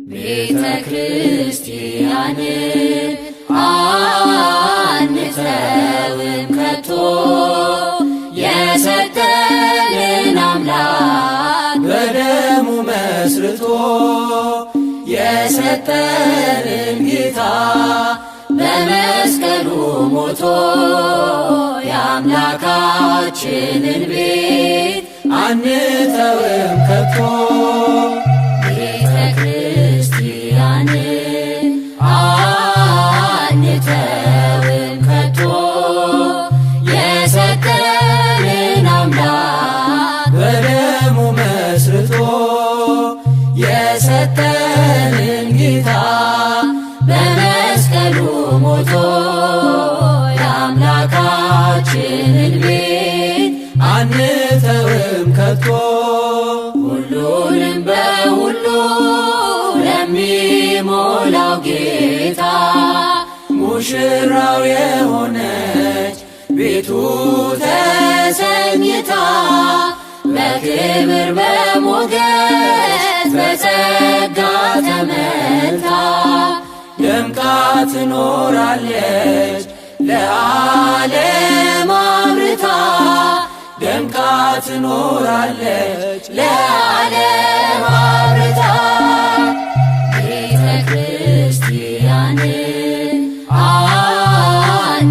ቤተ ክርስቲያንን አንተውም ከቶ የሰጠንን አምላክ በደሙ መስርቶ የሰጠንን ጌታ በመስቀሉ ሞቶ የአምላካችንን ቤት አንተውም ከቶ ቤተ ክርስቲያንን አንተውም ከቶ የሰጠንን አምላክ በደሙ መስርቶ የሰጠንን ጌታ በመስቀሉ ሞቶ የአምላካችንን ቤት አንተውም ከቶ ሁሉንም በሁሉ ለሚሞላው ጌታ ሙሽራው የሆነች ቤቱ ተሰኝታ በክብር በሞገስ በጸጋ ተመልታ ደምቃ ትኖራለች ለዓለም አብርታ ደምቃ ትኖራለች ለዓለም አብርታ ቤተ ክርስቲያንን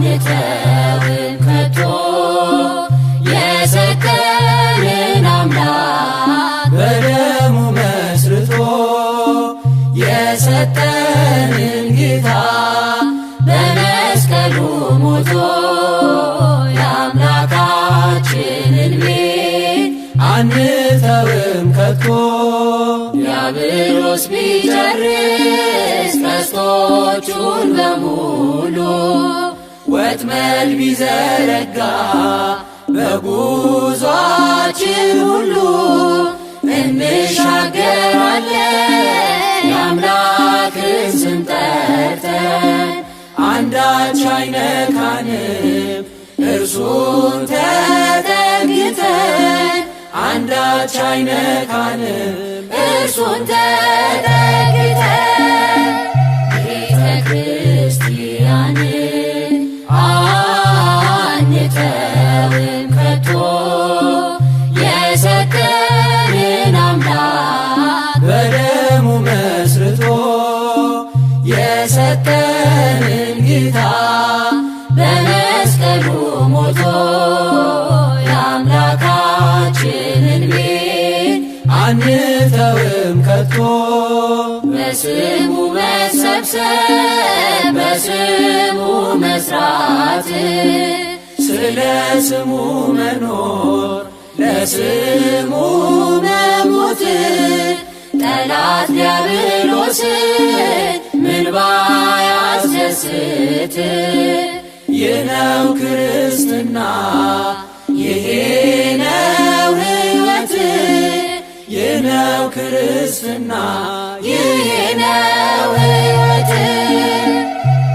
አንተውም ከቶ የሰጠንን አምላክ በደሙ መስርቶ የሰጠንን ጌታ በመስቀሉ ሞቶ የአምላካችንን ቤት አንተውም ከቶ ዲያብሎስ ቢጨርስ ቀስቶቹን በሙሉ ወጥመድ ቢዘረጋ በጉዟችን ሁሉ እንሻገራለን የአምላክን ስም ጠርተን አንዳች አይነካንም እርሱን ተጠግተን አንዳች አይነካንም እርሱን ተጠግተን ቤተ ክርስቲያንን አንተውም ከቶ የሰጠንን አምላክ በደሙ መስርቶ የሰጠንን ጌታ በመስቀሉ ሞቶ የአምላካችንን ቤት አንተውም ከቶ በስሙ መሰብሰብ በስሙ መስራት ስለ ስሙ መኖር ለስሙ መሞት ጠላት ዲያብሎስን ምን ባያስደስት ይህ ነው ክርስትና ይሄ ነው ሕይወት ይህ ነው ክርስትና ይሄ ነው ሕይወት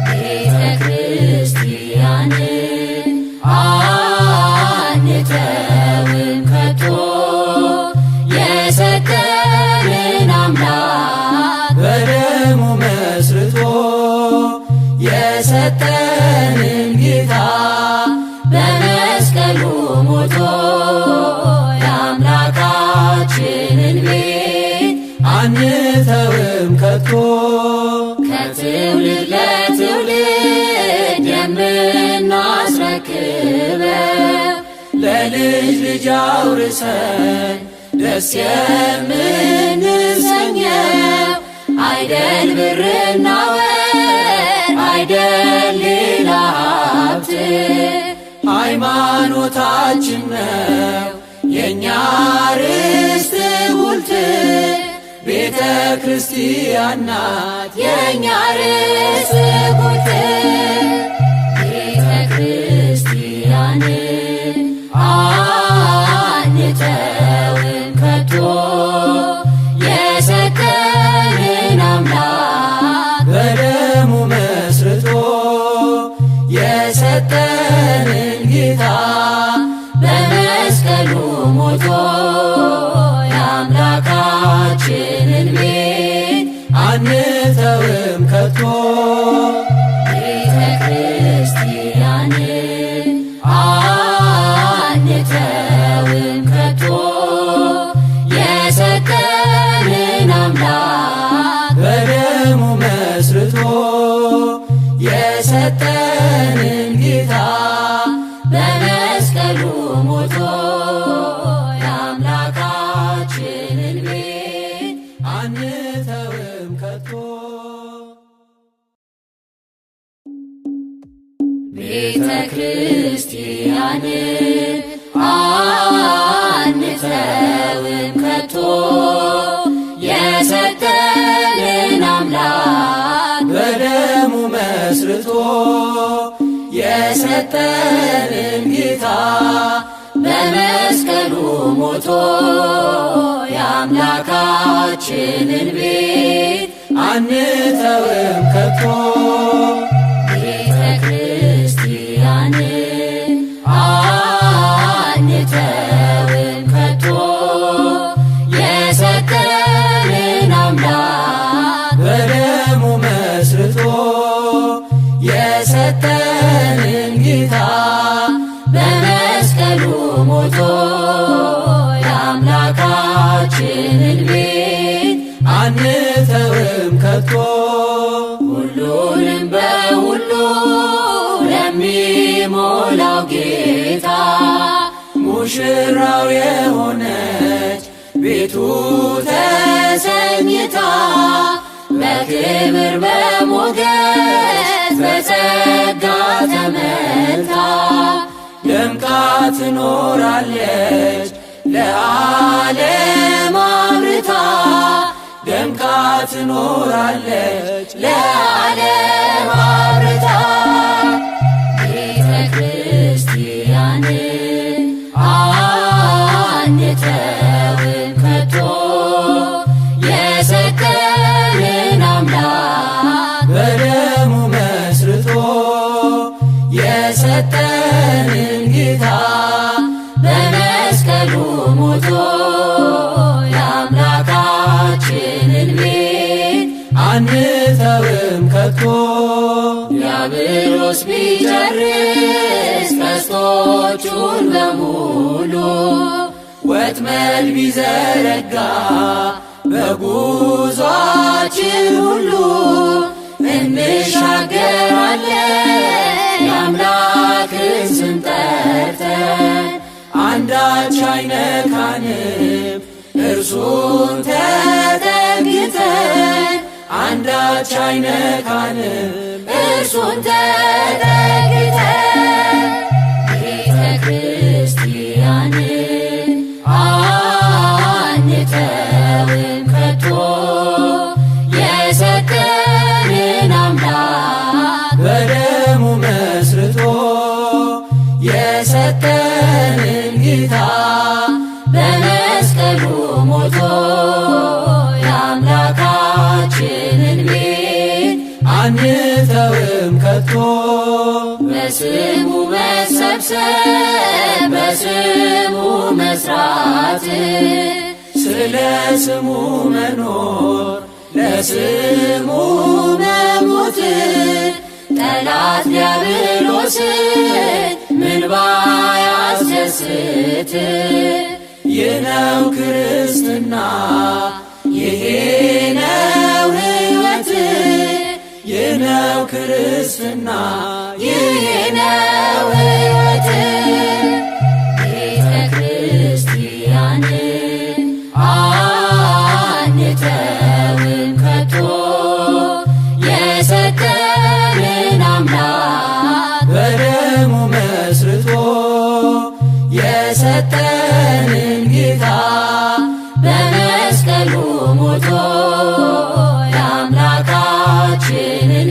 ቤተ ክርስቲያንን አንተውም ከቶ የሰጠንን አምላክ በደሙ መስርቶ የሰጠንን ጌታ በመስቀሉ ሞቶ የአምላካችንን ቤት አንተውም ከቶ ከትውልድ ለትውልድ የምናስረክበው ለልጅ ልጅ አውርሰን ደስ የምንሰኘው አይደል ብርና ወርቅ አይደል ሌላ ሀብት ሃይማኖታችን ነው የእኛ ርስት ጉልት ቤተ ክርስቲያን ናት የእኛ ርስት ጉልት ቤተ ክርስቲያንን አንተውም ከቶ የሰጠንን አምላክ በደሙ መስርቶ የሰጠንን ጌታ በመስቀሉ ሞቶ የአምላካችንን ቤት አንተውም ከቶ ቤተ ክርስቲያንን አንተውም ከቶ የሰጠንን አምላክ በደሙ መስርቶ የሰጠንን ጌታ በመስቀሉ ሞቶ የአምላካችንን ቤት አንተውም ከቶ ቤተ ክርስቲያንን አንተውም ከቶ የሰጠንን አምላክ በደሙ መስርቶ የሰጠንን ጌታ በመስቀሉ ሞቶ የአምላካችንን ቤት አንተውም ከቶ ቤተ ክርስቲያንን አንተውም ከቶ የሰጠንን አምላክ በደሙ መስርቶ የሰጠንን ጌታ በመስቀሉ ሞቶ የአምላካችንን ቤት አንተውም ከቶ ሁሉንም በሁሉ ለሚሞላው ጌታ ሙሽራው የሆነች ቤቱ ተሰኝታ በክብር በሞገስ በጸጋ ተመልታ ደምቃ ትኖራለች ለዓለም አብርታ ደምቃ ትኖራለች ለዓለም አብርታ ቤተ ክርስቲያንን አንተውም ከቶ የሰጠንን አምላክ በደሙ መስርቶ የሰጠንን ጌታ በመስቀሉ ሞቶ የአምላካችንን ቤት አንተውም ከቶ ዲያብሎስ ቢጨርስ ቀስቶቹን በሙሉ ወጥመድ ቢዘረጋ በጉዟችን ሁሉ እንሻገራለን የአምላክን ስም ጠርተን አንዳች አይነካንም እርሱን ተጠግተን አንዳች አይነካንም እርሱን ተጠግተን ቤተ ክርስቲያንን አንተውም ከቶ የሰጠንን አምላክ በደሙ መስርቶ የሰጠንን ጌታ በመስቀሉ ሞቶ የአምላካችንን ቤት አንተውም ከቶ በስሙ መሰብሰብ በስሙ መስራት ስለ ስሙ መኖር ለስሙ መሞት ጠላት ዲያብሎስን ምን ባያስደስት ይህ ነው ክርስትና ይሄ ነው ሕይወት ይህ ነው ክርስትና ይህ ነው ሕይወት ቤተ ክርስቲያንን አንተውም ከቶ የሰጠንን አምላክ በደሙ መስርቶ የሰጠንን ጌታ በመስቀሉ ሞቶ የአምላካችንን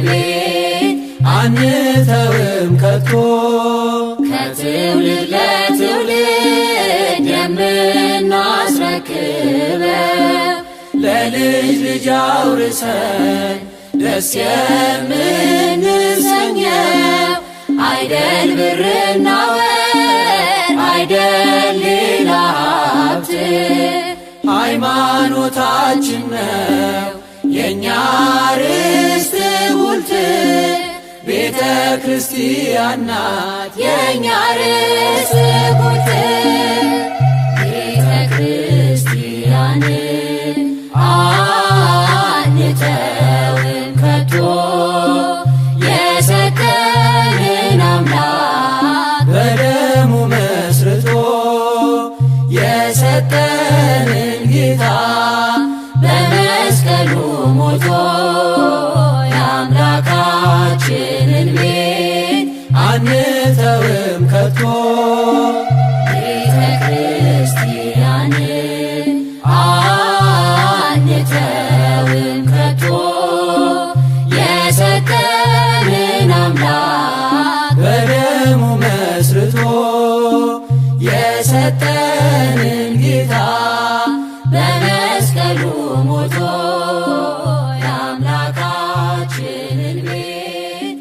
ቤት አንተውም ከቶ ከትውልድ ለትውልድ የምናስረክበው ለልጅ ልጅ አውርሰን ደስ የምንሰኘው አይደል ብርና ወርቅ አይደል ሌላ ሀብት ሃይማኖታችን ነው የእኛ ርስት ጉልት ቤተ ክርስቲያን ናት የእኛ ርስት ጉልት ቤተ ክርስቲያን አንተውም ከቶ የሰጠንን አምላክ በደሙ መስርቶ የሰጠንን ጌታ በመስቀሉ ሞቶ የአምላካችንን ቤት አንተውም ከቶ ቤተ ክርስቲያን አንተውም ከቶ የሰጠንን አምላክ በደሙ መስርቶ የሰጠንን ጌታ በመስቀሉ ሞቶ የአምላካችንን ቤት